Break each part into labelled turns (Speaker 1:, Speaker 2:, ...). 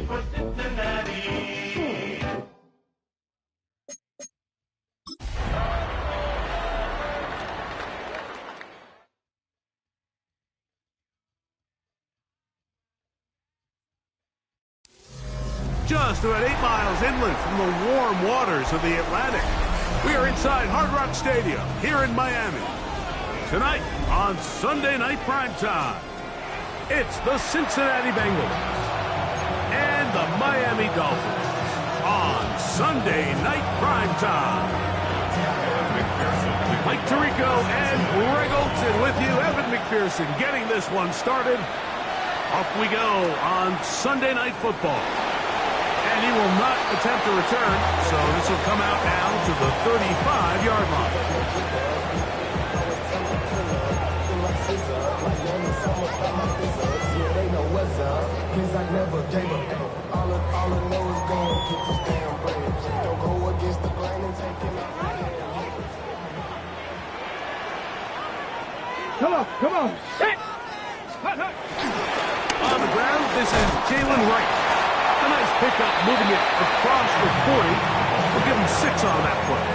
Speaker 1: for Cincinnati.
Speaker 2: Just about 8 miles inland from the warm waters of the Atlantic, we are inside Hard Rock Stadium here in Miami. Tonight on Sunday Night Primetime, it's the Cincinnati Bengals and the Miami Dolphins on Sunday Night Primetime. Mike Tirico and Greg Olson with you. Evan McPherson getting this one started. Off we go on Sunday Night Football. And he will not attempt a return, so this will come out now to the 35-yard line.
Speaker 3: Come on. Hit.
Speaker 2: On the ground, this is Jalen Wright. The pickup, moving it across the 40. We'll give him 6 on that play.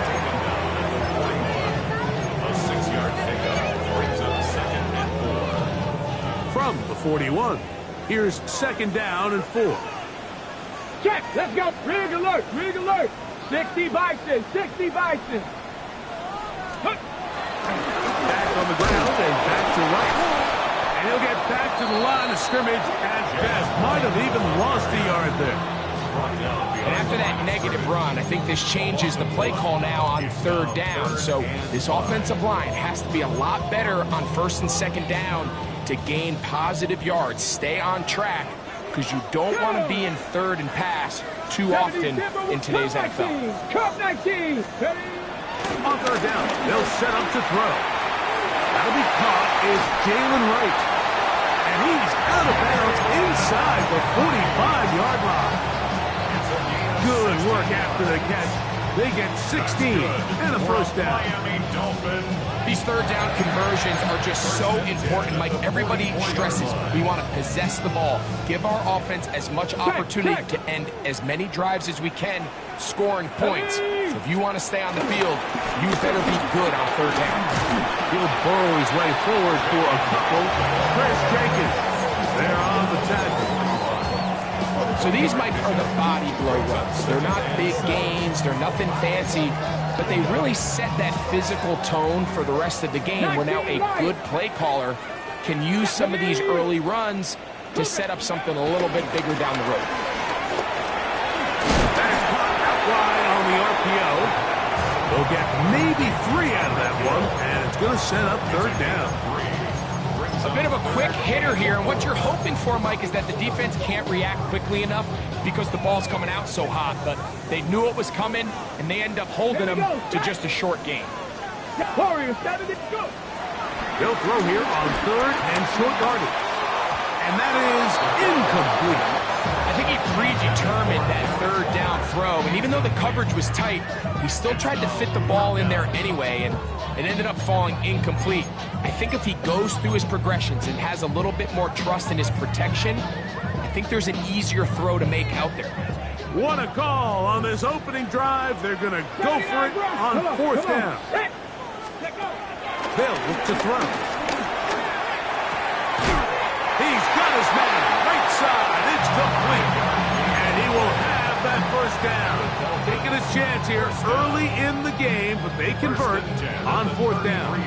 Speaker 1: A 6-yard pickup brings up 2nd and 4.
Speaker 2: From the 41, here's 2nd down and 4.
Speaker 3: Check, let's go. Rig alert, rig alert. 60 Bison, 60 Bison.
Speaker 2: Back on the ground and back to right. And he'll get back to the line of scrimmage at best. Might have even lost a yard there.
Speaker 4: And after that negative run, I think this changes the play call now on 3rd down. So this offensive line has to be a lot better on 1st and 2nd down to gain positive yards. Stay on track, because you don't want to be in 3rd and pass too often in today's NFL.
Speaker 3: Cup 19.
Speaker 2: On 3rd down, they'll set up to throw. That'll be caught is Jalen Wright. And he's out of bounds inside the 45-yard line. Good work after the catch. They get 16 and a 1st down.
Speaker 4: These 3rd down conversions are just so important. Like everybody stresses, we want to possess the ball, give our offense as much opportunity to end as many drives as we can, scoring points. So if you want to stay on the field, you better be good on 3rd down.
Speaker 2: He'll burrow his way forward for a couple. Chris Jenkins, they're on the tackle.
Speaker 4: So these, Mike, are the body blow runs. They're not big gains, they're nothing fancy, but they really set that physical tone for the rest of the game, where now a good play caller can use some of these early runs to set up something a little bit bigger down the road.
Speaker 2: That is caught out wide on the RPO. They'll get maybe 3 out of that one, and it's going to set up 3rd down.
Speaker 4: A bit of a quick hitter here, and what you're hoping for, Mike, is that the defense can't react quickly enough because the ball's coming out so hot, but they knew it was coming, and they end up holding them to just a short gain.
Speaker 3: Warriors, 7 and go.
Speaker 2: They'll throw here on 3rd and short yardage. And that is incomplete.
Speaker 4: I think he predetermined that 3rd down throw, and even though the coverage was tight, he still tried to fit the ball in there anyway, and it ended up falling incomplete. I think if he goes through his progressions and has a little bit more trust in his protection, I think there's an easier throw to make out there.
Speaker 2: What a call on this opening drive. They're going to go for it on 4th down. They'll look to throw. He's got his man right side. It's complete. And he will have that 1st down. Taking a chance here early in the game, but they convert on 4th down.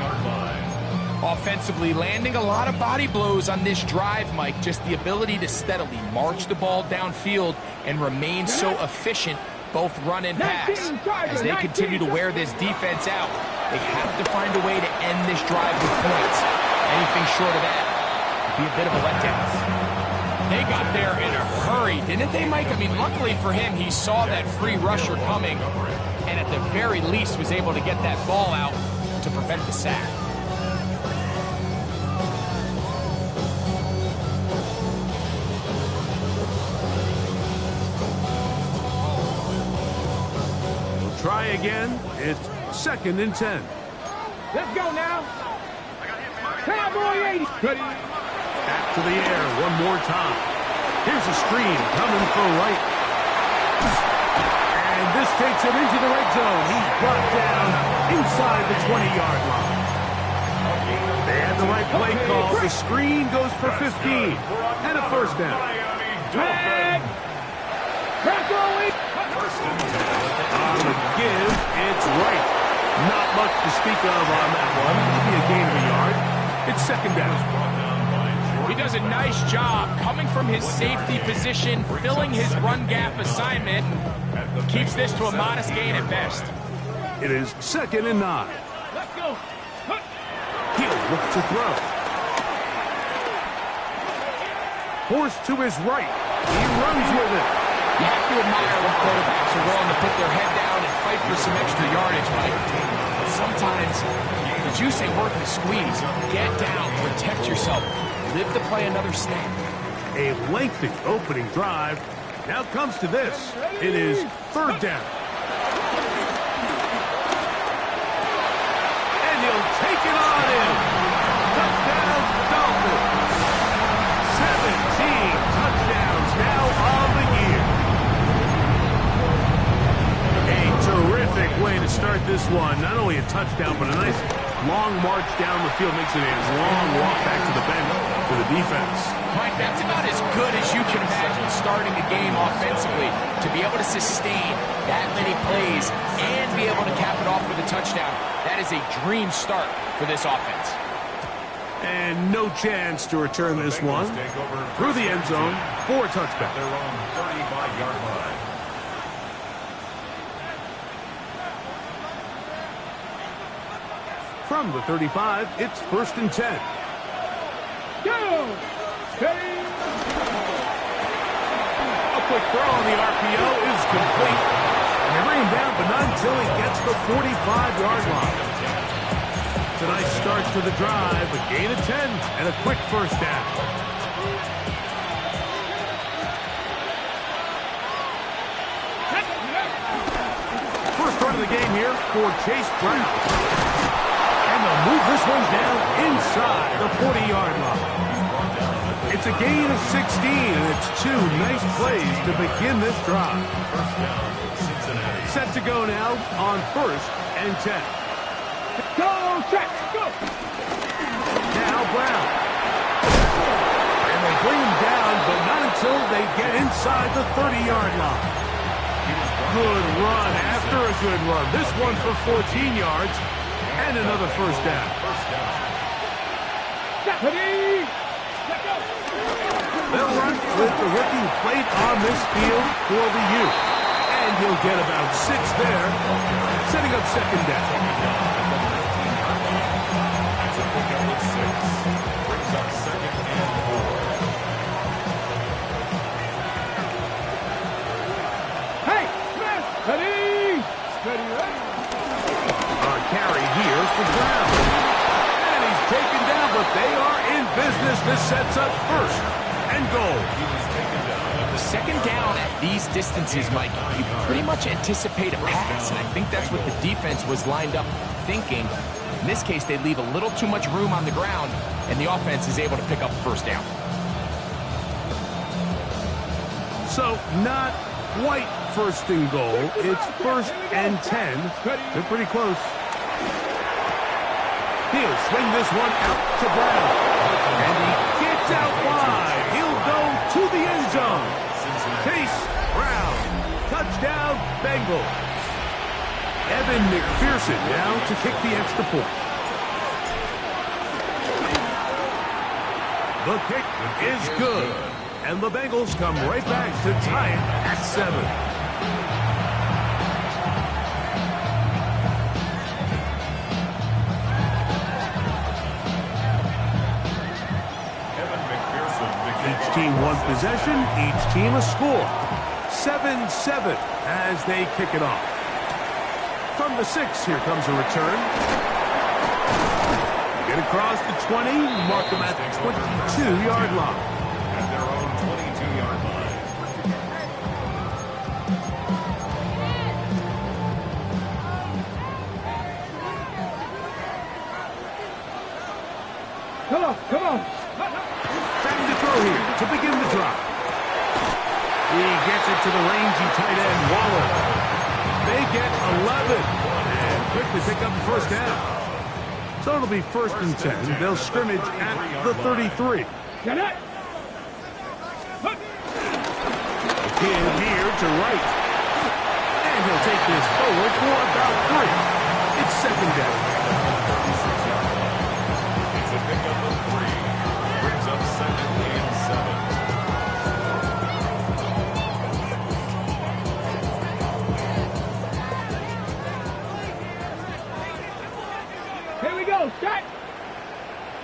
Speaker 4: Offensively, landing a lot of body blows on this drive, Mike. Just the ability to steadily march the ball downfield and remain so efficient, both run and pass. As they continue to wear this defense out, they have to find a way to end this drive with points. Anything short of that would be a bit of a letdown. They got there in a hurry, didn't they, Mike? I mean, luckily for him, he saw that free rusher coming, and at the very least was able to get that ball out to prevent the sack.
Speaker 2: Try again. It's 2nd and 10.
Speaker 3: Let's go now. Cowboy 80. Ready.
Speaker 2: Back to the air one more time. Here's a screen coming for Wright. And this takes him into the red zone. He's brought down inside the 20-yard line. They had the right play call. The screen goes for 15 and a 1st down.
Speaker 3: Drag.
Speaker 2: On the give, it's Wright. Not much to speak of on that one. Maybe a gain of a yard. It's 2nd down.
Speaker 4: He does a nice job coming from his safety position, filling his run gap assignment, and keeps this to a modest gain at best.
Speaker 2: It is 2nd and 9.
Speaker 3: Let's go.
Speaker 2: He'll look to throw. Forced to his right. He runs with it.
Speaker 4: You have to admire when quarterbacks are willing to put their head down and fight for some extra yardage, Mike. But sometimes, as you say, work the squeeze. Get down, protect yourself, live to play another snap.
Speaker 2: A lengthy opening drive. Now comes to this. It is 3rd down. And he'll take it on in. Touchdown, Dolphins. 17 touchdowns now on the year. one, not only a touchdown, but a nice long march down the field. Makes it a long walk back to the bench for the defense.
Speaker 4: Mike, that's about as good as you can imagine starting a game offensively. To be able to sustain that many plays and be able to cap it off with a touchdown, that is a dream start for this offense.
Speaker 2: And no chance to return this one through the end zone for a touchback.
Speaker 1: Their own 35-yard line.
Speaker 2: From the 35, it's 1st and 10.
Speaker 3: Go!
Speaker 2: A quick throw on the RPO is complete. And they bring him down, but not until he gets the 45-yard line. It's a nice start to the drive, a gain of 10, and a quick first down. First run of the game here for Chase Brown. And they'll move this one down inside the 40-yard line. It's a gain of 16, and it's 2 nice plays to begin this drive.
Speaker 1: First down, Cincinnati.
Speaker 2: Set to go now on 1st and 10.
Speaker 3: Go, check, go!
Speaker 2: Now Brown. And they bring him down, but not until they get inside the 30-yard line. Good run after a good run. This one for 14 yards and another first down.
Speaker 3: Stephanie!
Speaker 2: They'll run with the rookie who played on this field for the youth. And he'll get about 6 there, setting up second down.
Speaker 1: That's a pickup of 6. Brings up 2nd and 4.
Speaker 3: Hey, Smith! Steady! Steady, right?
Speaker 2: A carry here for Brown. And he's taken down, but they are in business. This sets up 1st and goal.
Speaker 1: He was taken down.
Speaker 4: Second down at these distances, Mike, you pretty much anticipate a pass, and I think that's what the defense was lined up thinking. In this case, they leave a little too much room on the ground, and the offense is able to pick up first down.
Speaker 2: So not quite 1st and goal. It's 1st and 10. They're pretty close. He'll swing this one out to Brown. And he gets out wide. He'll go to the end zone. Chase Brown. Touchdown, Bengals. Evan McPherson now to kick the extra point. The kick is good. And the Bengals come right back to tie it at 7. Each team one possession, each team a score. 7-7 as they kick it off. From the 6, here comes a return. Get across the 20, mark them at the 22-yard line.
Speaker 1: At their own 22-yard line.
Speaker 3: Come on, come on!
Speaker 2: Back to throw here to begin the drive. He gets it to the rangy tight end, Waller. They get 11 and quickly pick up the first down. So it'll be 1st and 10. They'll scrimmage at the 33.
Speaker 3: Get it!
Speaker 2: Kid here to right. And he'll take this forward for about 3. It's 2nd down.
Speaker 1: It's a pickup of 3. Brings up 2nd and 7.
Speaker 3: Here we go, set!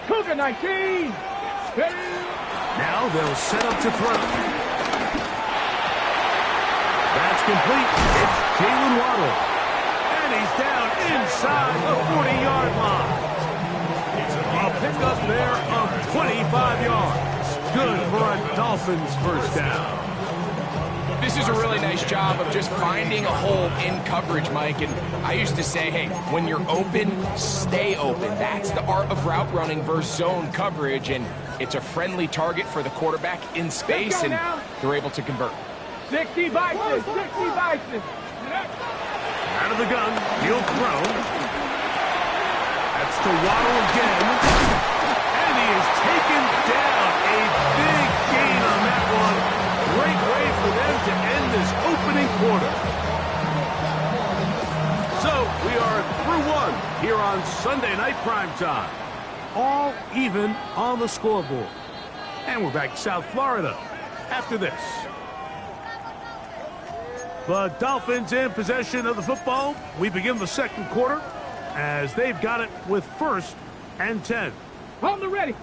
Speaker 3: Cougar 19!
Speaker 2: Now they'll set up to throw. That's complete. It's Jalen Waddle. And he's down inside the 40-yard line. A pickup there of 25 yards. Good for a Dolphins first down.
Speaker 4: This is a really nice job of just finding a hole in coverage, Mike. And I used to say, hey, when you're open, stay open. That's the art of route running versus zone coverage. And it's a friendly target for the quarterback in space, and they're able to convert.
Speaker 3: 60 Bison, 60 Bison.
Speaker 2: And out of the gun. He'll throw. That's to Waddle again. And he is taken down. A big gain on that one. Great way for them to end this opening quarter. So we are through one here on Sunday Night Primetime. All even on the scoreboard. And we're back to South Florida after this. The Dolphins in possession of the football. We begin the second quarter as they've got it with 1st and 10.
Speaker 3: On the ready.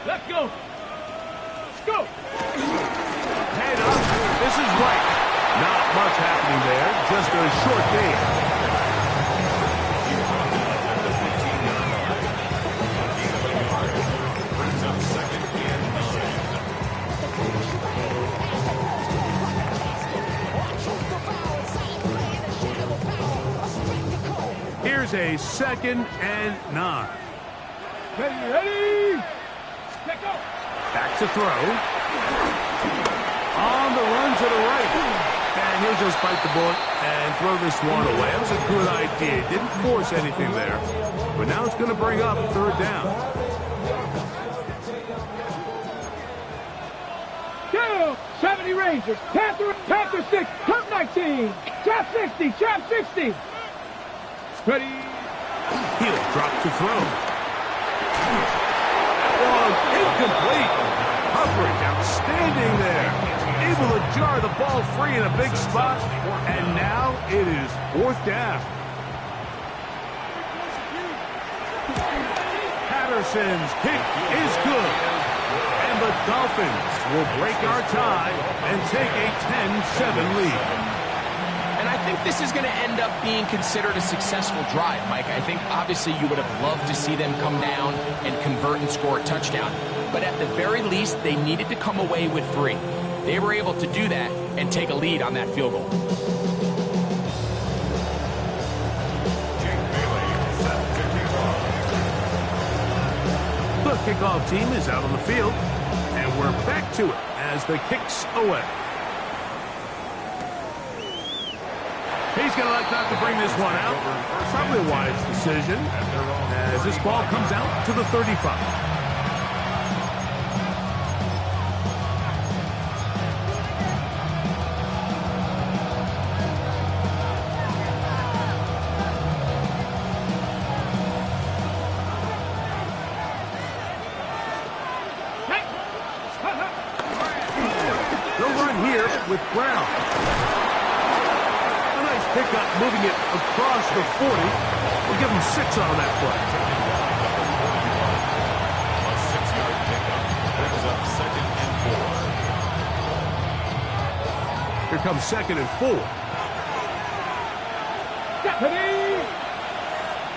Speaker 3: Let's go. Let's go.
Speaker 2: Head up. This is right. Not much happening there. Just a short game. Here's a 2nd and 9.
Speaker 3: Ready. Let go.
Speaker 2: Back to throw. On the run to the right. And he'll just bite the bullet and throw this one away. That was a good idea. Didn't force anything there. But now it's going to bring up 3rd down.
Speaker 3: Go. 70 Rangers. Panther 6. Turf 19. Trap 60. Trap 60. Ready.
Speaker 2: He'll drop to throw. One incomplete. Coverage outstanding there. Able to jar the ball free in a big spot. And now it is 4th down. Patterson's kick is good. And the Dolphins will break our tie and take a 10-7 lead.
Speaker 4: And I think this is going to end up being considered a successful drive, Mike. I think obviously you would have loved to see them come down and convert and score a touchdown. But at the very least, they needed to come away with 3. They were able to do that and take a lead on that field goal.
Speaker 2: The kickoff team is out on the field, and we're back to it as the kick's away. He's going to elect not to bring this one out. Probably a wise decision as this ball comes out to the 35. They'll run here with Brown. Pickup, moving it across the 40. We'll give him 6 on that play.
Speaker 1: A 6-yard pickup brings up 2nd and 4.
Speaker 2: Here comes 2nd and 4.
Speaker 3: Deputy!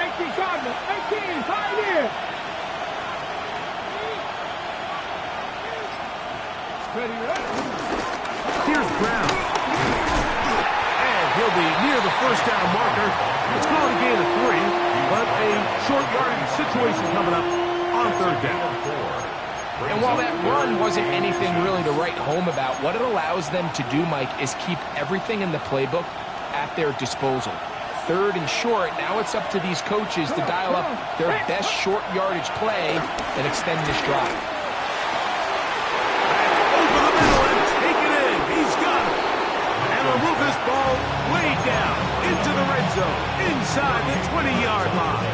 Speaker 3: 18 Gardner, 18, Pioneer! Ready.
Speaker 2: Here's Brown. He'll be near the 1st down marker. It's going to gain a 3, but a short yardage situation coming up on 3rd down.
Speaker 4: And while that run wasn't anything really to write home about, what it allows them to do, Mike, is keep everything in the playbook at their disposal. 3rd and short, now it's up to these coaches to dial up their best short yardage play and extend this drive.
Speaker 2: Over the middle and take it in. He's got it. And will move this ball way down into the red zone, inside the 20-yard line.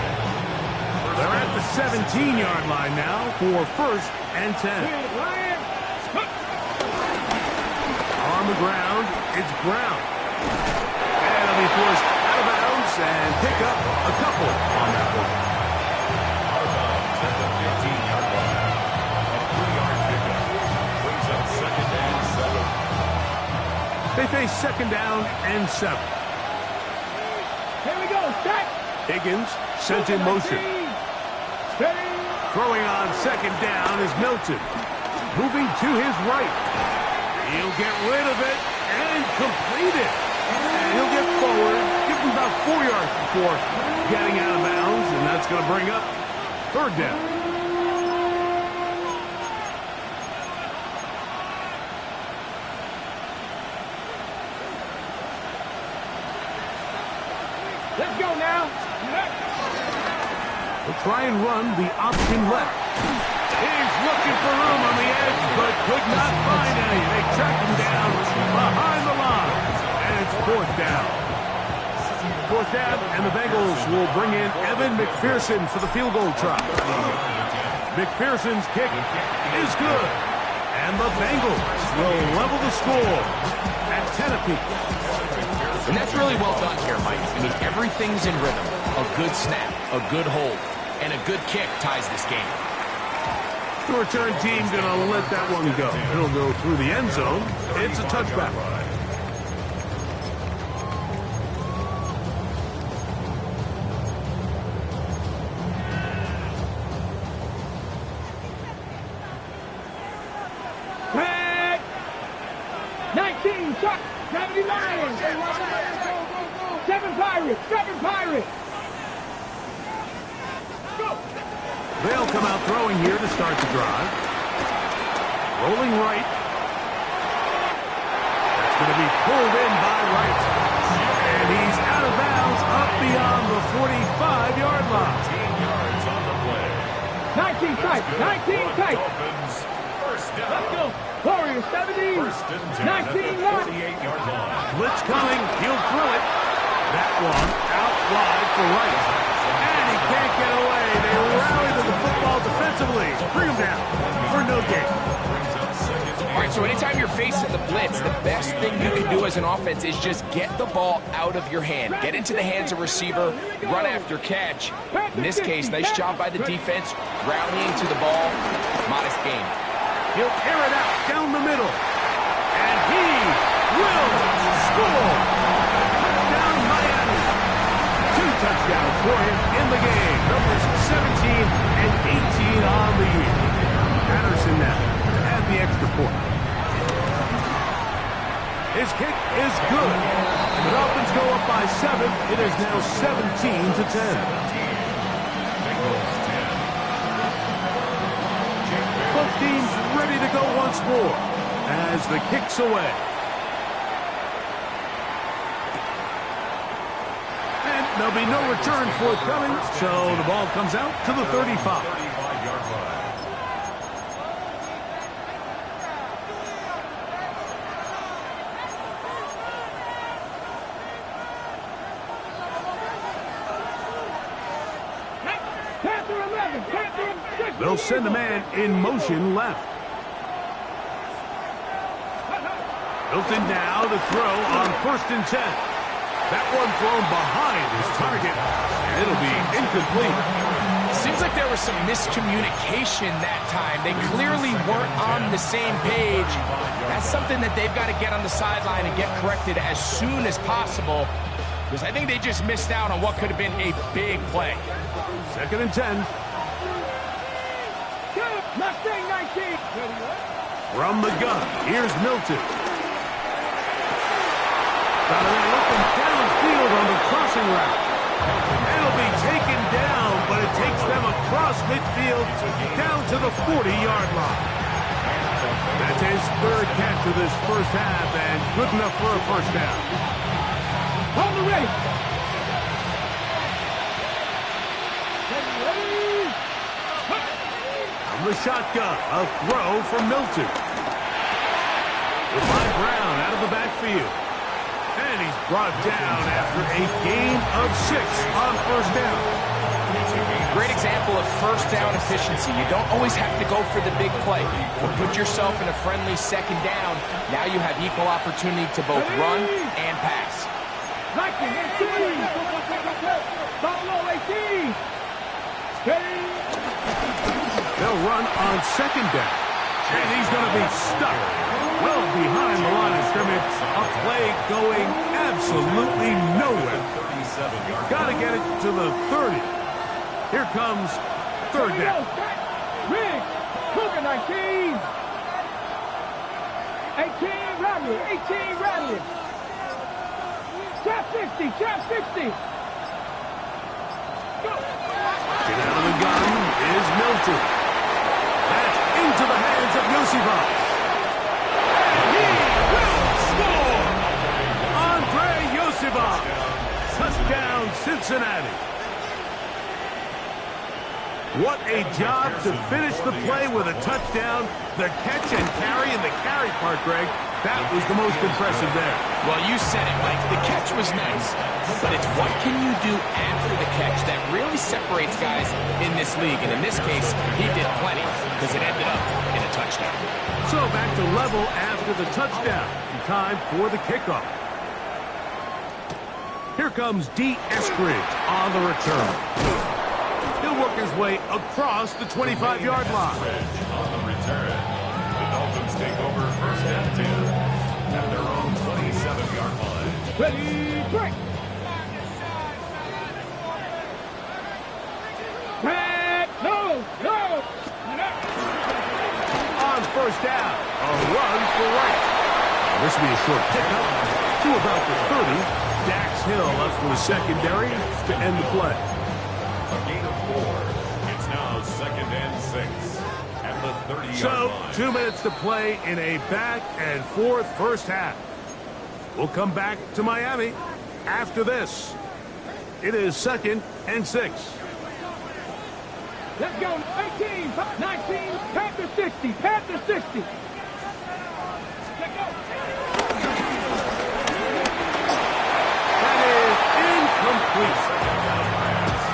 Speaker 2: They're at the 17-yard line now for 1st and 10. On the ground, it's Brown. And he'll be forced out of bounds and pick up a couple on that one.
Speaker 1: Out of bounds at the 15-yard line. A 3-yard pickup brings up 2nd and 7.
Speaker 2: They face 2nd down and 7.
Speaker 3: Here we go, set.
Speaker 2: Higgins sent in motion.
Speaker 3: Steady.
Speaker 2: Throwing on 2nd down is Milton. Moving to his right. He'll get rid of it and complete it. And he'll get forward, give him about 4 yards before getting out of bounds, and that's going to bring up 3rd down.
Speaker 3: Let's go now.
Speaker 2: We'll try and run the option left. He's looking for room on the edge, but could not find any. They track him down behind the line. And it's fourth down. Fourth down, and the Bengals will bring in Evan McPherson for the field goal try. McPherson's kick is good. And the Bengals will level the score at 10 apiece.
Speaker 4: And that's really well done here, Mike. I mean, everything's in rhythm. A good snap, a good hold, and a good kick ties this game.
Speaker 2: The return team going to let that one go. It'll go through the end zone. It's a touchback.
Speaker 3: Back. 19, Chuck. 70 Lions. 7 Pirates. 7 Pirates. Go.
Speaker 2: They'll come out throwing here to start the drive. Rolling right. That's going to be pulled in by Wright. And he's out of bounds up beyond the 45-yard line.
Speaker 1: 15 yards on the play.
Speaker 3: 19 tight. 19 tight.
Speaker 1: Dolphins, first down.
Speaker 3: Let's go. Warriors 70.
Speaker 1: First and 10 at
Speaker 3: 19
Speaker 1: the
Speaker 3: left.
Speaker 1: 48-yard line.
Speaker 2: Blitz coming. He'll throw it. That one out wide for Wright. And he can't get away. They rally to the football defensively. Bring him down for no gain.
Speaker 4: All right, so anytime you're facing the blitz, the best thing you can do as an offense is just get the ball out of your hand. Get into the hands of receiver, run after catch. In this case, nice job by the defense, rallying to the ball. Modest gain.
Speaker 2: He'll air it out down the middle. And he will score. Touchdown Miami. 2 touchdowns for him in the game. Numbers 17 and 18 on the year. Patterson now to add the extra point. His kick is good. The Dolphins go up by 7. It is now 17 to 10. Both teams ready to go once more as the kick's away. And there'll be no return forthcoming, so the ball comes out to the 35.
Speaker 1: 35-yard line.
Speaker 3: Panther 11. Panther 6.
Speaker 2: They'll send a man in motion left. Hilton now to throw on 1st and 10. That one thrown behind his target, and it'll be incomplete.
Speaker 4: Seems like there was some miscommunication that time. They clearly weren't on the same page. That's something that they've got to get on the sideline and get corrected as soon as possible, because I think they just missed out on what could have been a big play.
Speaker 2: 2nd and 10.
Speaker 3: Mustang 19.
Speaker 2: From the gun, here's Milton. Got an open downfield on the crossing route. It'll be taken down, but it takes them across midfield down to the 40-yard line. That's his 3rd catch of this first half, and good enough for a first down.
Speaker 3: On the race.
Speaker 2: From the shotgun, a throw from Milton. Goodbye Brown out of the backfield. And he's brought down after a gain of 6 on first down.
Speaker 4: Great example of first down efficiency. You don't always have to go for the big play, but put yourself in a friendly 2nd down. Now you have equal opportunity to both run and pass.
Speaker 3: 19, 18. Follow 18. Steady.
Speaker 2: They'll run on 2nd down. And he's going to be stuck well behind the line of scrimmage. A play going absolutely nowhere. Got to get it to the 30. Here comes 3rd down.
Speaker 3: Rig. Cougar 19. 18 Radley. 18 Radley. Trap 60. Trap 60. Go.
Speaker 2: Get out of the gun is Milton. That's into the hands of Yosifov. He will score! Andre Yosifov. Touchdown, What a job to finish the play with a touchdown. The catch and carry in the carry part, Greg. That was the most impressive there.
Speaker 4: Well, you said it, Mike. The catch was nice, but it's what can you do after the catch that really separates guys in this league. And in this case, he did plenty because it ended up in a touchdown.
Speaker 2: So back to level after the touchdown. Time for the kickoff. Here comes D. Eskridge on the return. He'll work his way across the 25-yard line.
Speaker 1: On the return, the Dolphins take over first and 10 at their own 27-yard line.
Speaker 3: Ready, break. Back, no.
Speaker 2: On first down, a run for right. This will be a short pickup to about the 30. Dax Hill up for the secondary to end the play.
Speaker 1: A gain of 4. It's now 2nd and 6 at the 30-yard
Speaker 2: So,
Speaker 1: line.
Speaker 2: 2 minutes to play in a back and forth first half. We'll come back to Miami after this. It is 2nd and 6.
Speaker 3: Let's go. 18, 19, Panther 60, Panther 60. Let's go.
Speaker 2: That is incomplete.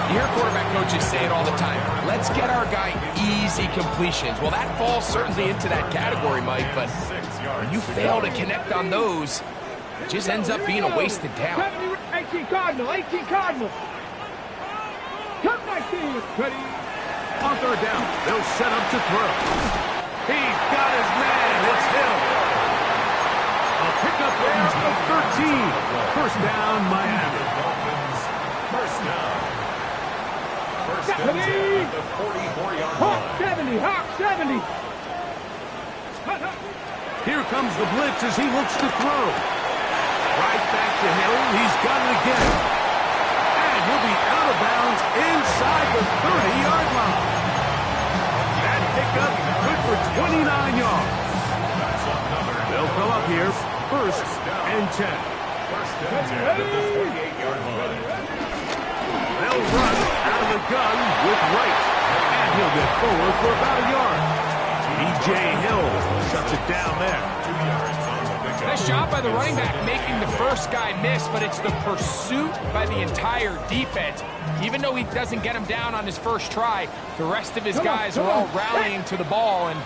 Speaker 4: You hear quarterback coaches say it all the time. Let's get our guy easy completions. Well, that falls certainly into that category, Mike, but when you fail to connect on those, it just ends up being a wasted down.
Speaker 3: 18 Cardinal, 18 Cardinal. Turn 19. Ready.
Speaker 2: On third down, they'll set up to throw. He's got his man. It's Hill. A pickup there of 13. First down, Miami.
Speaker 1: Dolphins, first down. First and 10 at the 44-yard
Speaker 3: Hawk
Speaker 1: line.
Speaker 3: 70, Hawk 70.
Speaker 2: Here comes the blitz as he looks to throw. Right back to Hill. He's got it again. And he'll be out of bounds inside the 30-yard line. That pickup good for 29 yards. They'll come up here first and 10.
Speaker 1: First and 10 at the 48-yard line.
Speaker 2: They'll run out of the gun with Wright. And he'll get forward for about a yard. B.J. Hill shuts it down there.
Speaker 1: 2 yards on the pickup.
Speaker 4: Nice job by the running back making the first guy miss, but it's the pursuit by the entire defense. Even though he doesn't get him down on his first try, the rest of his guys are all rallying to the ball, and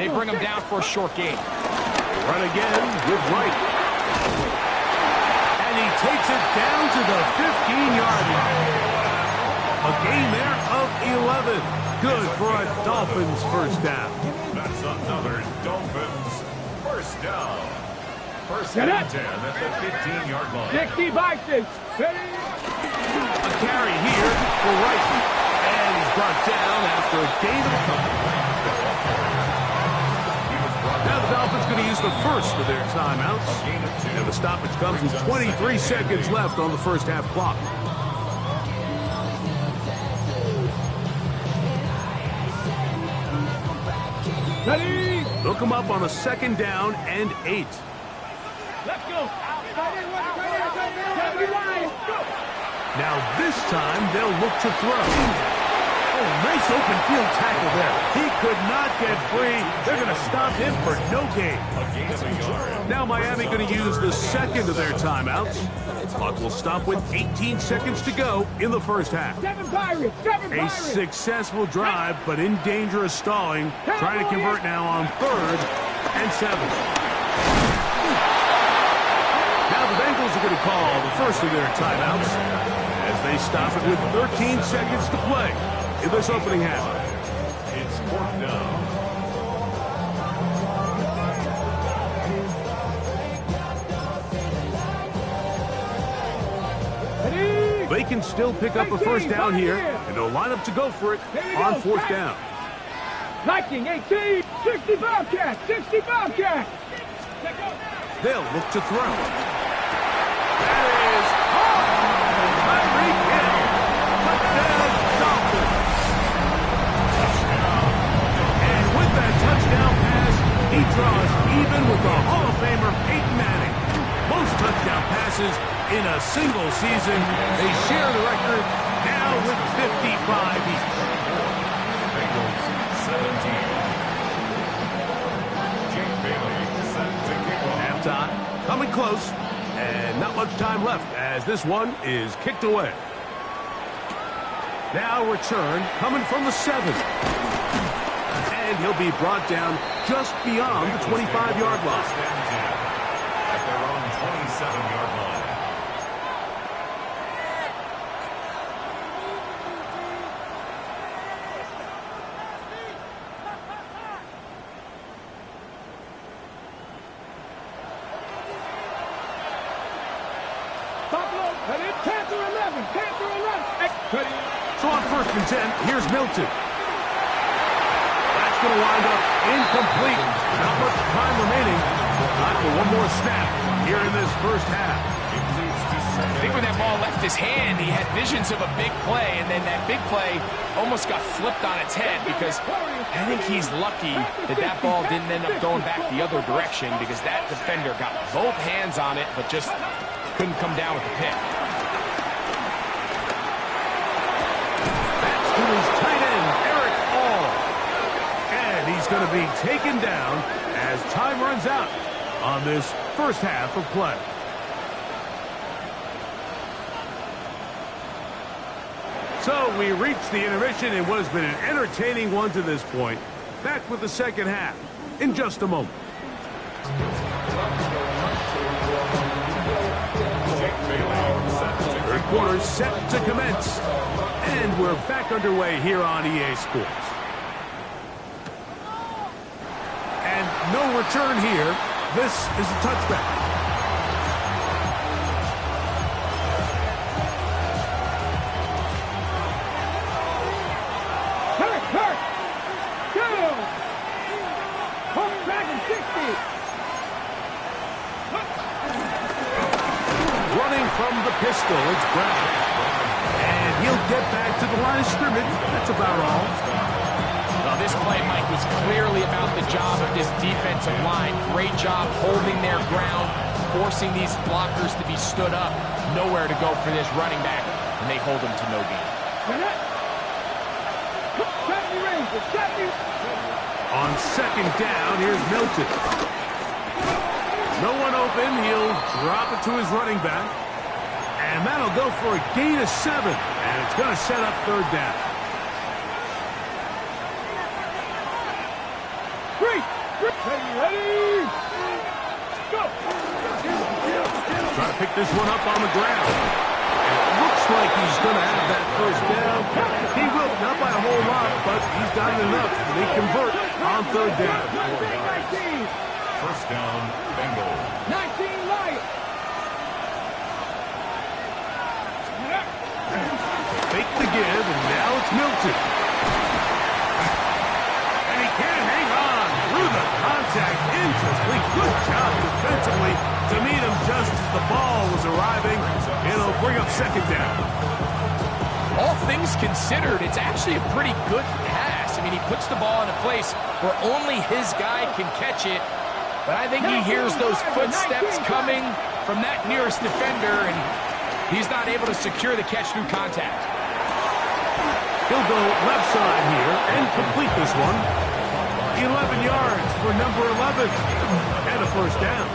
Speaker 4: they bring him down for a short gain.
Speaker 2: Run again with Wright. And he takes it down to the 15-yard line. A gain there of 11. Good for a Dolphins first down.
Speaker 1: That's another Dolphins first down. First and 10 at the 15-yard line.
Speaker 3: 60 Vikings. Ready.
Speaker 2: A carry here for Wright. And he's brought down after a gain of a couple. Now the Dolphins going to use the first of their timeouts. And the stoppage comes with 23 seconds left on the first half clock.
Speaker 3: Ready.
Speaker 2: They'll come up on a 2nd down and 8.
Speaker 3: Let's go. 71. Go.
Speaker 2: Now this time they'll look to throw. Oh, nice open field tackle there. He could not get free. They're going to stop him for no gain.
Speaker 1: A gain of a yard.
Speaker 2: Now Miami going to use the second of their timeouts. Clock will stop with 18 seconds to go in the first half.
Speaker 3: 7 Pirates. 7
Speaker 2: A
Speaker 3: Pirates.
Speaker 2: successful drive, but in danger of stalling. Trying to convert now on 3rd and 7. Now the Bengals are going to call the first of their timeouts as they stop it with 13 seconds to play in this opening half.
Speaker 1: It's 4th down.
Speaker 3: Ready.
Speaker 2: They can still pick up a first down here, and they'll line up to go for it on 4th down.
Speaker 3: Viking 18. 60 Bobcats. 60 Bobcats.
Speaker 2: They'll look to throw. That is Tyreek Hill. Touchdown, Dolphins. And with that touchdown pass, he draws even with the Hall of Famer Peyton Manning. Most touchdown passes in a single season. They share the record now with 55 each. coming close, and not much time left as this one is kicked away. Now return coming from the 7. And he'll be brought down just beyond the 25-yard line.
Speaker 1: At their own 27-yard line.
Speaker 3: Panther 11, Panther 11.
Speaker 2: So on 1st and 10, here's Milton. That's going to wind up incomplete. Not much time remaining. Time for one more snap here in this first half.
Speaker 4: I think when that ball left his hand, he had visions of a big play, and then that big play almost got flipped on its head because I think he's lucky that that ball didn't end up going back the other direction because that defender got both hands on it but just couldn't come down with the pick.
Speaker 2: That's to his tight end, Eric All. And he's going to be taken down as time runs out on this first half of play. So we reach the intermission in what has been an entertaining one to this point. Back with the second half in just a moment. Third quarter set to commence. And we're back underway here on EA Sports. And no return here. This is a touchback. From the pistol, it's Brown. And he'll get back to the line of scrimmage. That's about all.
Speaker 4: Well, this play, Mike, was clearly about the job of this defensive line. Great job holding their ground, forcing these blockers to be stood up. Nowhere to go for this running back, and they hold him to no gain.
Speaker 2: On second down, here's Milton. No one open. He'll drop it to his running back. And that'll go for a gain of 7. And it's going to set up third down.
Speaker 3: Ready, go!
Speaker 2: Trying to pick this one up on the ground. And it looks like he's going to have that first down. He will, not by a whole lot, but he's got enough. They convert on third down.
Speaker 1: First down, Bengals.
Speaker 3: 19 Lions.
Speaker 2: Fake the give, and now it's Milton. And he can't hang on through the contact. Incomplete. Good job defensively to meet him just as the ball was arriving. It'll bring up second down.
Speaker 4: All things considered, it's actually a pretty good pass. I mean, he puts the ball in a place where only his guy can catch it. But I think he hears those footsteps coming from that nearest defender, and he's not able to secure the catch through contact.
Speaker 2: He'll go left side here and complete this one. 11 yards for number 11. And a first down.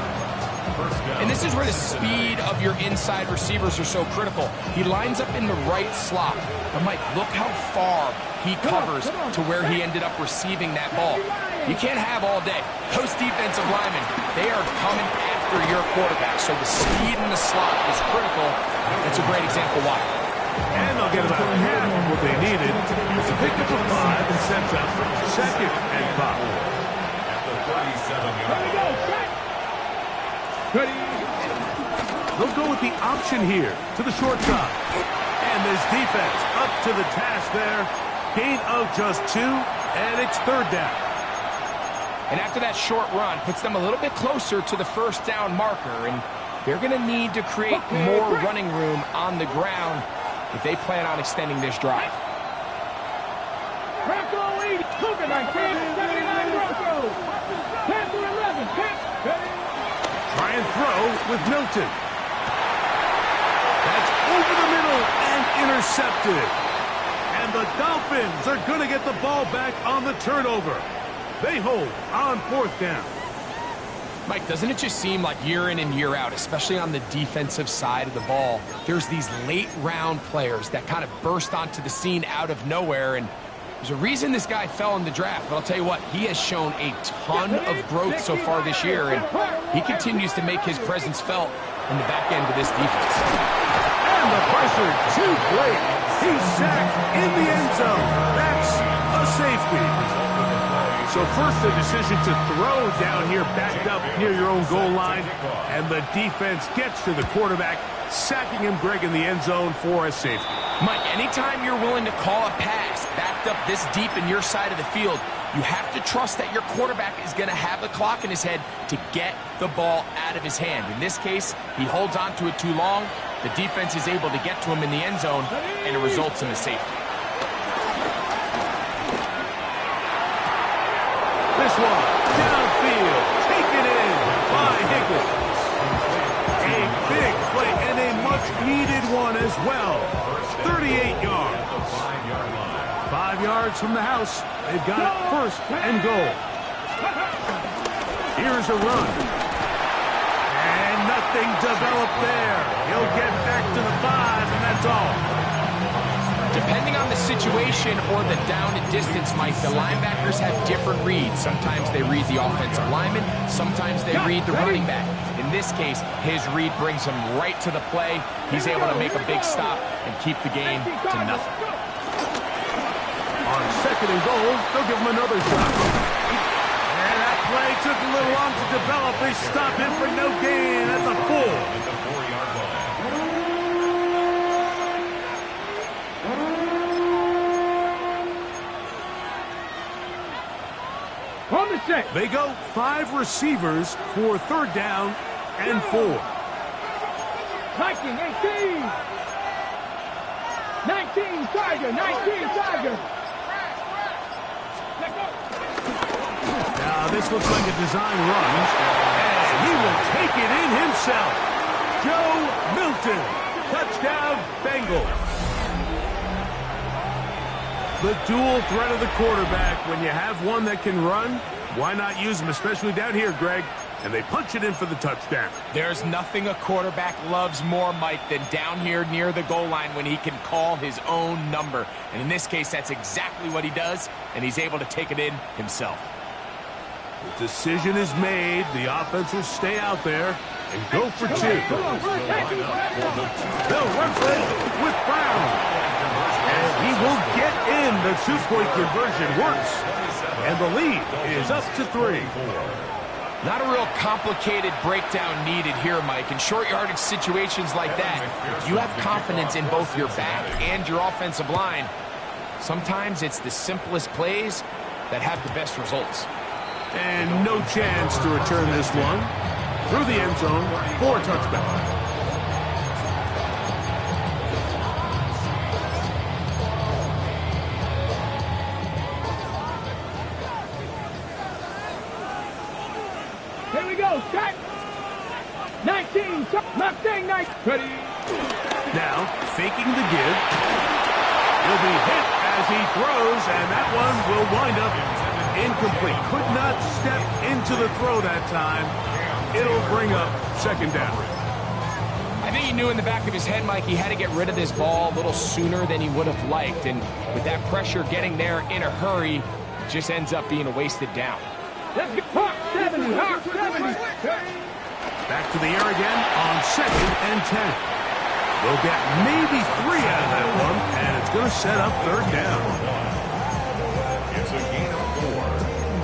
Speaker 4: And this is where the speed of your inside receivers are so critical. He lines up in the right slot. But Mike, look how far he covers to where he ended up receiving that ball. You can't have all day. Those defensive linemen, they are coming after your quarterback. So the speed in the slot is critical. That's a great example why.
Speaker 2: And they'll get about half of what they needed to pick up a 5 and sets up second and 5.
Speaker 1: At the 37-yard line.
Speaker 2: They'll go with the option here to the short side. And this defense up to the task there. Gain of just 2, and it's third down.
Speaker 4: And after that short run, puts them a little bit closer to the first down marker. And they're going to need to create more running room on the ground if they plan on extending this drive.
Speaker 2: Try and throw with Milton. That's over the middle and intercepted. And the Dolphins are going to get the ball back on the turnover. They hold on fourth down.
Speaker 4: Mike, doesn't it just seem like year in and year out, especially on the defensive side of the ball, there's these late-round players that kind of burst onto the scene out of nowhere, and there's a reason this guy fell in the draft, but I'll tell you what, he has shown a ton of growth so far this year, and he continues to make his presence felt in the back end of this defense.
Speaker 2: And the pressure too great. He's sacked in the end zone. That's a safety. So first the decision to throw down here backed up near your own goal line, and the defense gets to the quarterback, sacking him, Greg, in the end zone for a safety.
Speaker 4: Mike, anytime you're willing to call a pass backed up this deep in your side of the field, you have to trust that your quarterback is going to have the clock in his head to get the ball out of his hand. In this case, he holds on to it too long. The defense is able to get to him in the end zone, and it results in the safety.
Speaker 2: This one, downfield, taken in by Higgins. A big play and a much-needed one as well. 38 yards. 5 yards from the house. They've got it first and goal. Here's a run. And nothing developed there. He'll get back to the 5, and that's all.
Speaker 4: Depending on the situation or the down and distance, Mike, the linebackers have different reads. Sometimes they read the offensive lineman. Sometimes they read the running back. In this case, his read brings him right to the play. He's able to make a big stop and keep the game to nothing.
Speaker 2: On second and goal, they'll give him another shot. And that play took a little long to develop. They stop him for no gain at the 4.
Speaker 3: On the set.
Speaker 2: They go 5 receivers for third down and 4.
Speaker 3: Viking 18. 19 Tiger. 19 Tiger.
Speaker 2: Now this looks like a design run, and he will take it in himself. Joe Milton, touchdown Bengals. The dual threat of the quarterback. When you have one that can run, why not use him, especially down here, Greg? And they punch it in for the touchdown.
Speaker 4: There's nothing a quarterback loves more, Mike, than down here near the goal line when he can call his own number. And in this case, that's exactly what he does, and he's able to take it in himself.
Speaker 2: The decision is made. The offense will stay out there and go for 2. They'll run for it with Brown. And he will get in. The 2-point conversion works. And the lead is up to 3.
Speaker 4: Not a real complicated breakdown needed here, Mike. In short yardage situations like that, if you have confidence in both your back and your offensive line, sometimes it's the simplest plays that have the best results.
Speaker 2: And no chance to return this one. Through the end zone for a touchback.
Speaker 3: Here we go. Set. 19. Mustang 9. Ready.
Speaker 2: Now, faking the give. He'll be hit as he throws, and that one will wind up incomplete. Could not step into the throw that time. It'll bring up second down.
Speaker 4: I think he knew in the back of his head, Mike, he had to get rid of this ball a little sooner than he would have liked. And with that pressure getting there in a hurry, it just ends up being a wasted down.
Speaker 3: Let's get Hawk 70. Hawk 70.
Speaker 2: Back to the air again on second and 10. They'll get maybe 3 out of that one, and it's going to set up third down.
Speaker 1: It's a gain of 4.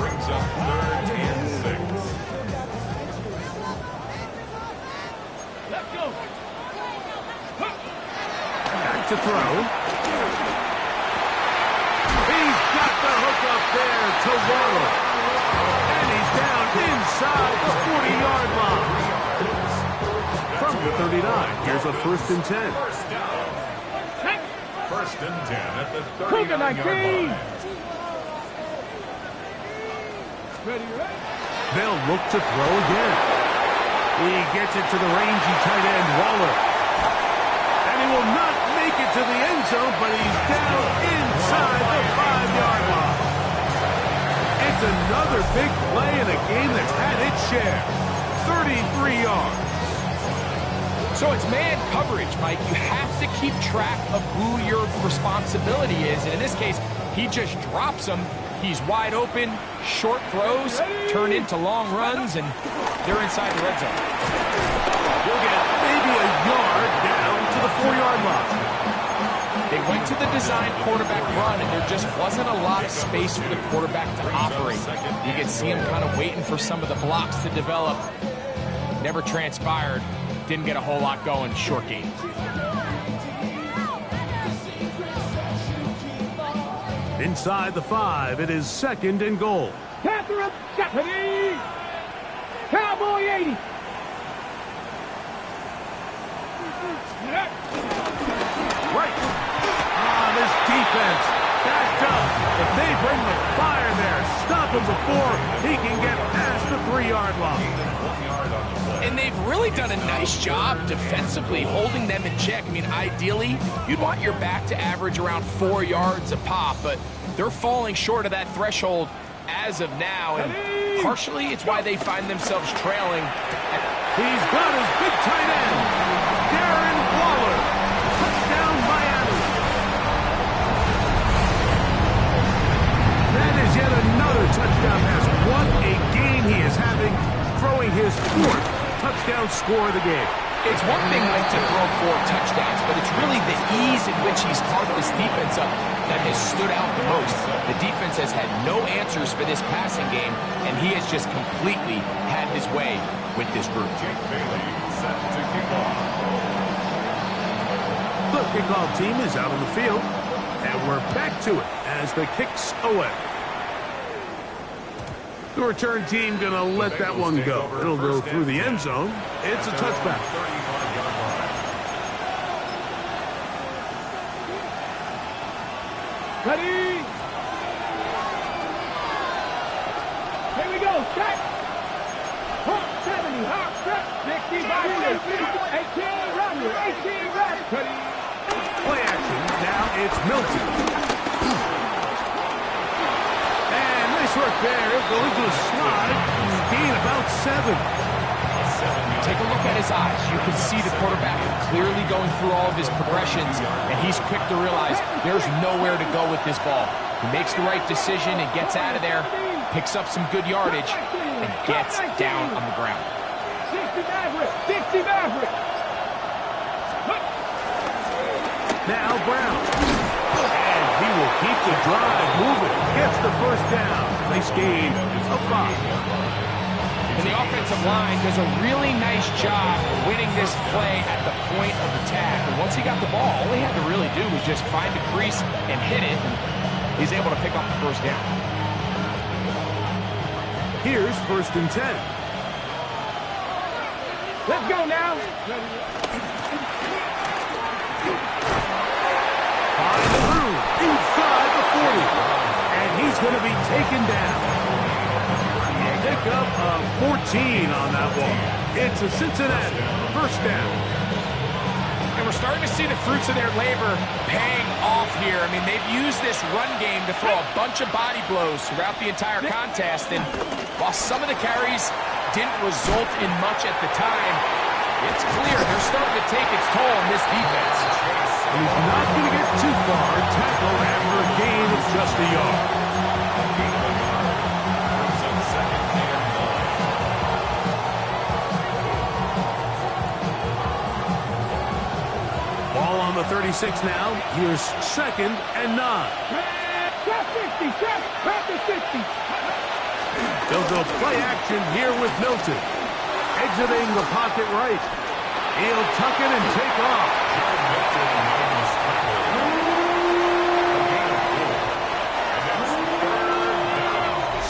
Speaker 1: Brings up third and 6.
Speaker 3: Let's go.
Speaker 2: Back to throw. He's got the hook up there to Waddle. And he's down inside the 40-yard line. From the 39, here's a first and 10.
Speaker 1: First and 10 at the
Speaker 3: Cougar
Speaker 1: 39-yard
Speaker 3: 19.
Speaker 1: line.
Speaker 3: Ready.
Speaker 2: They'll look to throw again. He gets it to the rangy tight end, Waller. And he will not make it to the end zone, but he's down inside the 5-yard line. It's It's another big play in a game that's had its share. 33 yards.
Speaker 4: So it's man coverage, Mike. You have to keep track of who your responsibility is. And in this case, he just drops him. He's wide open. Short throws turn into long runs, and they're inside the red zone.
Speaker 2: He'll get maybe a yard down to the 4-yard line.
Speaker 4: They went to the design quarterback run, and there just wasn't a lot of space for the quarterback to operate. You could see him kind of waiting for some of the blocks to develop. Never transpired. Didn't get a whole lot going. Short game.
Speaker 2: Inside the 5, it is 2nd and goal.
Speaker 3: Catherine Stephanie. Cowboy 80.
Speaker 2: Right. This defense backed up. If they bring the fire there, stop him before he can get past the 3-yard line.
Speaker 4: And they've really done a nice job defensively holding them in check. I mean, ideally, you'd want your back to average around 4 yards a pop, but they're falling short of that threshold as of now, and partially it's why they find themselves trailing.
Speaker 2: He's got his big tight end, Darren Waller. Touchdown, Miami. That is yet another touchdown pass. What a game he is having, throwing his 4th touchdown score of the game.
Speaker 4: It's one thing, Mike, to throw 4 touchdowns, but it's really the ease in which he's carved this defense up that has stood out the most. The defense has had no answers for this passing game, and he has just completely had his way with this group.
Speaker 1: Jake Bailey set to kick off.
Speaker 2: The kickoff team is out on the field, and we're back to it as the kick's away. The return team going to let that one go. It'll go through the end zone. It's a touchback.
Speaker 3: Ready? Here we go. Set. 70. Hop, set. 65. 18. Run. 18. Run. Ready.
Speaker 2: Play action. Now it's Milton. And nice work there. He'll go into a slide. Gain about 7.
Speaker 4: Take a look at his eyes. You can see the quarterback clearly going through all of his progressions, and he's quick to realize there's nowhere to go with this ball. He makes the right decision and gets out of there, picks up some good yardage, and gets down on the ground.
Speaker 3: 60 Maverick. 60 Maverick.
Speaker 2: Now Brown. And he will keep the drive moving. Gets the first down. Nice gain of 5.
Speaker 4: And the offensive line does a really nice job winning this play at the point of attack. And once he got the ball, all he had to really do was just find a crease and hit it. And he's able to pick up the first down.
Speaker 2: Here's 1st and 10.
Speaker 3: Let's go now.
Speaker 2: Find through inside the 40. And he's going to be taken down. Pick up a 14 on that one. It's a Cincinnati 1st down.
Speaker 4: And we're starting to see the fruits of their labor paying off here. I mean, they've used this run game to throw a bunch of body blows throughout the entire contest. And while some of the carries didn't result in much at the time, it's clear they're starting to take its toll on this defense.
Speaker 2: And he's not going to get too far. Tackle after a gain of just a yard. Ball on the 36 now. Here's 2nd and 9.
Speaker 3: Trap 60. Trap 60.
Speaker 2: They'll go play action here with Milton. Exiting the pocket right. He'll tuck it and take off.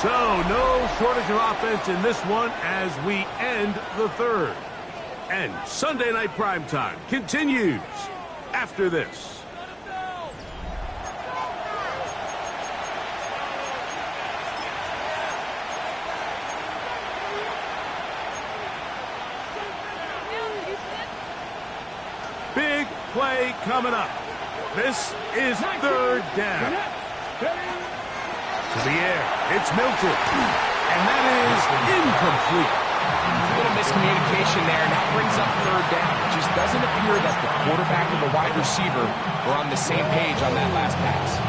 Speaker 2: So no shortage of offense in this one as we end the 3rd. And Sunday Night Primetime continues after this. Big play coming up. This is 3rd down. To the air. It's Milton. And that is incomplete.
Speaker 4: A little miscommunication there, and that brings up third down. It just doesn't appear that the quarterback and the wide receiver were on the same page on that last pass.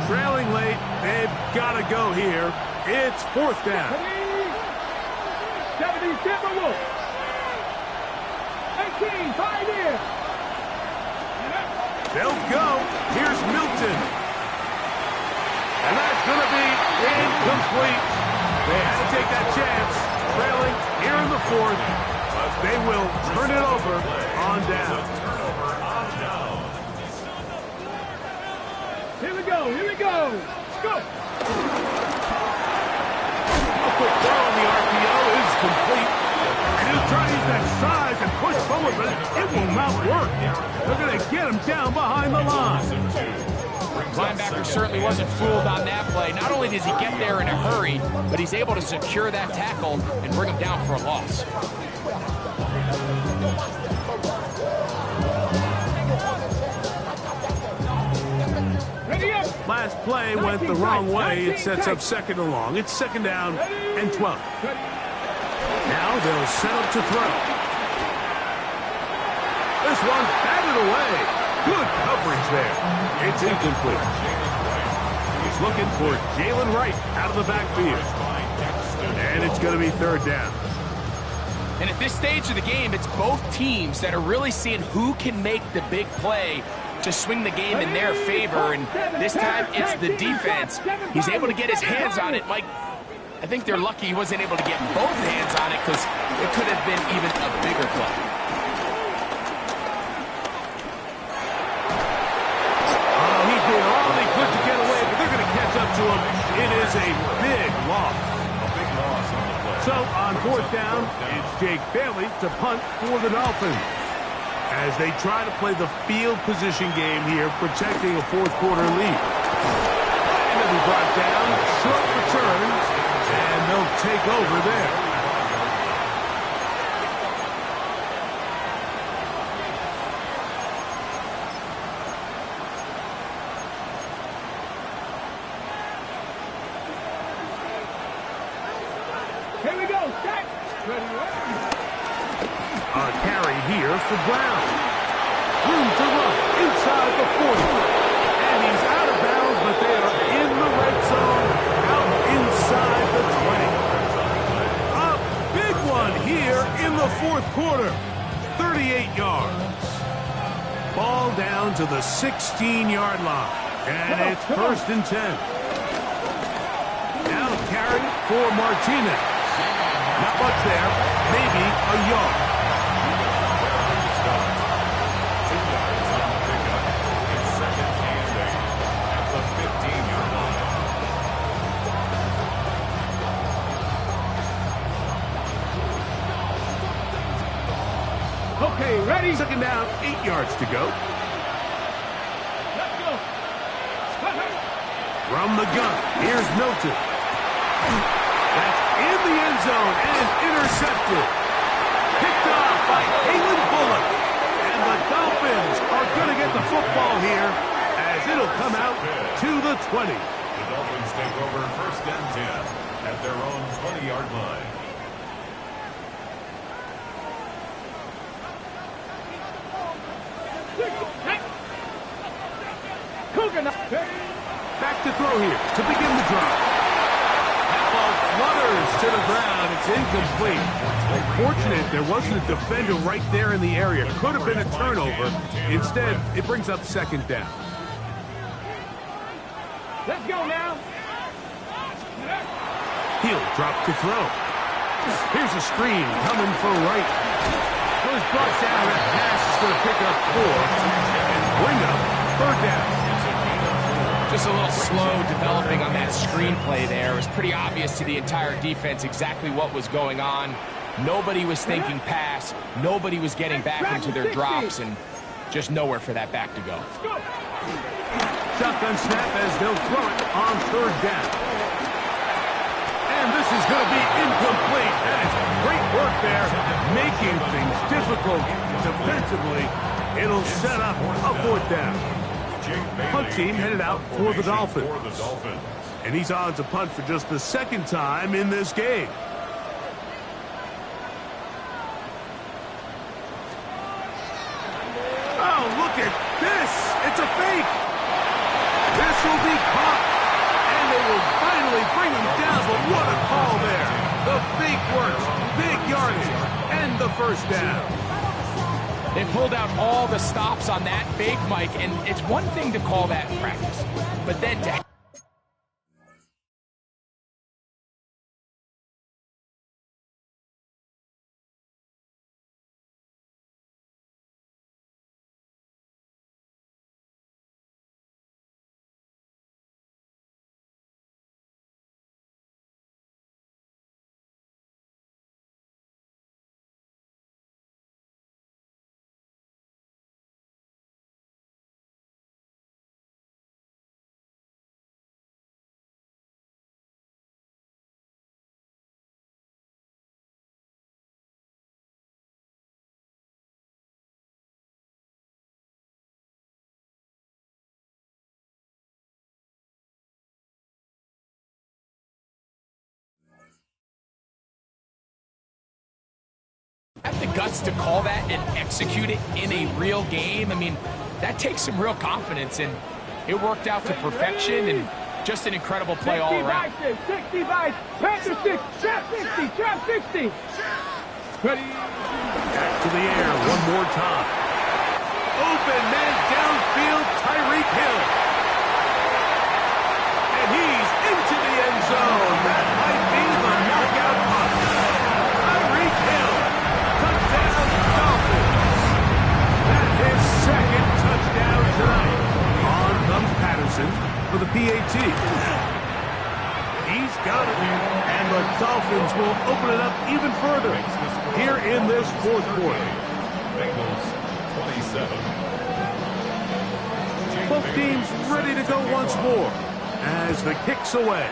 Speaker 2: Trailing late. They've got to go here. It's fourth down.
Speaker 3: 70 Timberwolves. 18, 5 in.
Speaker 2: They'll go. Here's Milton. And that's going to be incomplete. They had to take that chance. Trailing here in the fourth. But they will turn it over on down.
Speaker 3: Here we go. Here we go. Let's go.
Speaker 2: A quick throw on the RPO is complete. And he'll try to use that size and push forward, but it will not work. They're going to get him down behind the line.
Speaker 4: Linebacker certainly wasn't fooled on that play. Not only does he get there in a hurry, but he's able to secure that tackle and bring him down for a loss.
Speaker 2: Last play went the wrong way. It sets up second and long. It's second down and 12. Now they'll set up to throw. This one batted away. Good coverage there. It's incomplete. He's looking for Jalen Wright out of the backfield. And it's going to be third down.
Speaker 4: And at this stage of the game, it's both teams that are really seeing who can make the big play to swing the game in their favor, and this time it's the defense. He's able to get his hands on it. Mike, I think they're lucky he wasn't able to get both hands on it because it could have been even a bigger play.
Speaker 2: Oh, he did all he could to get away, but they're going to catch up to him. It is a big loss. So on fourth down, it's Jake Bailey to punt for the Dolphins, as they try to play the field position game here, protecting a fourth quarter lead. And they'll be brought down, short returns, and they'll take over there.
Speaker 3: Here we go. Set.
Speaker 2: A carry here for Brown. Room to run inside the 40. And he's out of bounds, but they are in the red zone, out inside the 20. A big one here in the fourth quarter. 38 yards. Ball down to the 16-yard line. And it's first and 10. Now carry for Martinez. Not much there. Maybe a yard.
Speaker 3: Okay, ready?
Speaker 2: Second down, 8 yards to go.
Speaker 3: Let's go.
Speaker 2: From the gun, here's Milton. That's in the end zone and intercepted. Picked off by Kalen Bullock. And the Dolphins are going to get the football here as it'll come out to the 20.
Speaker 1: The Dolphins take over first and 10 at their own 20-yard line.
Speaker 2: Back to throw here to begin the drive. That ball flutters to the ground. It's incomplete. Fortunate there wasn't a defender right there in the area. Could have been a turnover. Instead, it brings up second down.
Speaker 3: Let's go now.
Speaker 2: He'll drop to throw. Here's a screen coming for Wright. Goes brought down. That pass is going to pick up 4 and bring up third down.
Speaker 4: Just a little slow developing on that screenplay there. It was pretty obvious to the entire defense exactly what was going on. Nobody was thinking pass. Nobody was getting back into their drops, and just nowhere for that back to go.
Speaker 2: Shotgun snap as they'll throw it on third down. And this is going to be incomplete. That is great work there, making things difficult defensively. It'll set up a 4th down. Punt team headed out for the Dolphins. And he's on to punt for just the 2nd time in this game. Oh, look at this. It's a fake. This will be caught. And they will finally bring him down, but what a call there. The fake works. Big yardage. And the 1st down.
Speaker 4: They pulled out all the stops on that fake, Mike, and it's one thing to call that practice, but then to... Have the guts to call that and execute it in a real game. I mean, that takes some real confidence, and it worked out to perfection, and just an incredible play all around.
Speaker 3: 65, Panther 6, trap 60, trap 60. Ready?
Speaker 2: Back to the air one more time. Open man downfield, Tyreek Hill. And he's into the end zone. That might be the knockout punt. Tyreek Hill. Touchdown, Dolphins. That's his 2nd touchdown tonight. On comes Patterson for the PAT. He's got it. And the Dolphins will open it up even further here in this 4th quarter.
Speaker 1: Bengals 27.
Speaker 2: Both teams ready to go once more as the kick's away.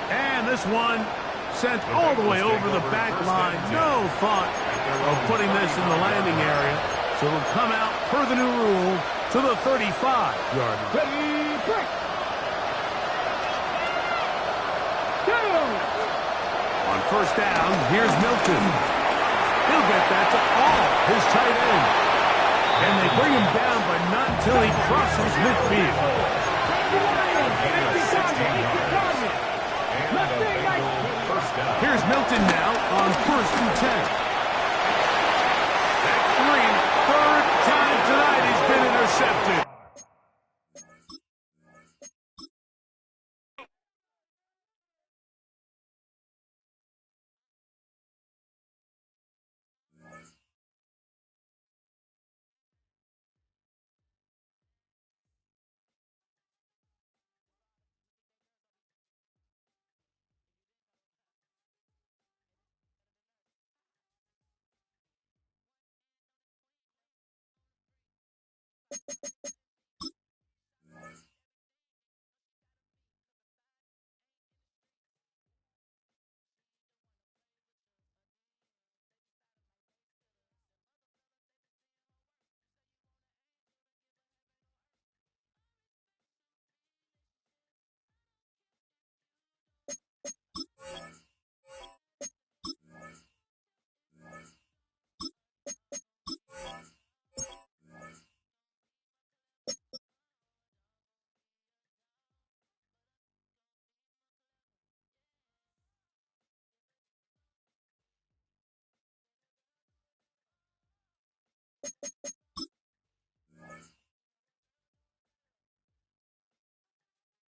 Speaker 2: And this one sent all the way over the back line. No thought of putting this in the landing area. So it'll come out per the new rule to the 35-yard line.
Speaker 3: Ready, break. Down.
Speaker 2: On 1st down, here's Milton. He'll get that to all his tight end. And they bring him down, but not until he crosses midfield. Here's Milton now on 1st and 10. That's 3. 3rd time tonight he's been intercepted.